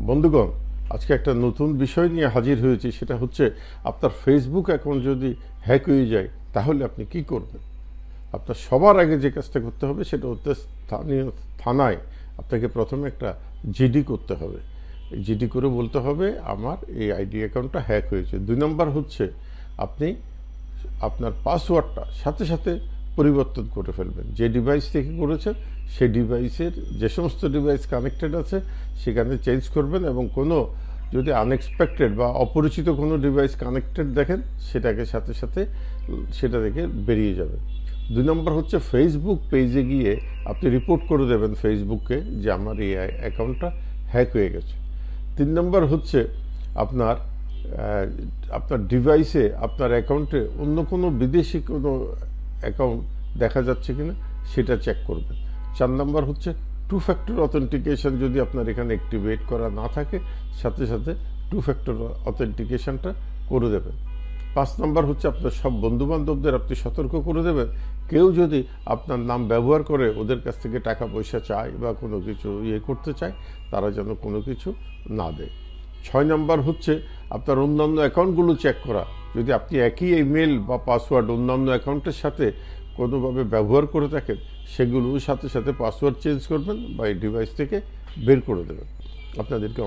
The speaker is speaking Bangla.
বন্ধুগণ, আজকে একটা নতুন বিষয় নিয়ে হাজির হয়েছি। সেটা হচ্ছে আপনার ফেসবুক অ্যাকাউন্ট যদি হ্যাক হয়ে যায় তাহলে আপনি কি করবেন। আপনার সবার আগে যে কাজটা করতে হবে সেটা হচ্ছে স্থানীয় থানায় আপনাকে প্রথমে একটা জিডি করতে হবে। জিডি করে বলতে হবে আমার এই আইডি অ্যাকাউন্টটা হ্যাক হয়েছে। 2 নম্বর হচ্ছে আপনি আপনার পাসওয়ার্ডটা সাথে সাথে পরিবর্তন করে ফেলবেন। যে ডিভাইস থেকে করেছেন সেই ডিভাইসের যে সমস্ত ডিভাইস কানেক্টেড আছে সেখানে চেঞ্জ করবেন, এবং কোনো যদি আনএক্সপেক্টেড বা অপরিচিত কোনো ডিভাইস কানেক্টেড দেখেন সেটাকে সাথে সাথে সেটা থেকে বেরিয়ে যাবেন। 2 নম্বর হচ্ছে ফেসবুক পেজে গিয়ে আপনি রিপোর্ট করে দেবেন ফেসবুককে যে আমার এই অ্যাকাউন্টটা হ্যাক হয়ে গেছে। 3 নম্বর হচ্ছে আপনার আপনার ডিভাইসে আপনার অ্যাকাউন্টে অন্য কোনো বিদেশি কোনো অ্যাকাউন্ট দেখা যাচ্ছে কিনা সেটা চেক করবেন। 4 নম্বর হচ্ছে 2 ফ্যাক্টর অথেন্টিকেশন যদি আপনার এখানে অ্যাক্টিভেট করা না থাকে সাথে সাথে 2 ফ্যাক্টর অথেন্টিকেশনটা করে দেবেন। 5 নম্বর হচ্ছে আপনার সব বন্ধুবান্ধবদের আপনি সতর্ক করে দেবেন কেউ যদি আপনার নাম ব্যবহার করে ওদের কাছ থেকে টাকা পয়সা চায় বা কোনো কিছু করতে চায় তারা যেন কোনো কিছু না দেয়। 6 নম্বর হচ্ছে আপনার অন্যান্য অ্যাকাউন্টগুলো চেক করা। যদি আপনি একই ইমেল বা পাসওয়ার্ড অন্যান্য অ্যাকাউন্টের সাথে কোনোভাবে ব্যবহার করে থাকেন সেগুলোর সাথে সাথে পাসওয়ার্ড চেঞ্জ করবেন বা এই ডিভাইস থেকে বের করে দেবেন। আপনাদেরকে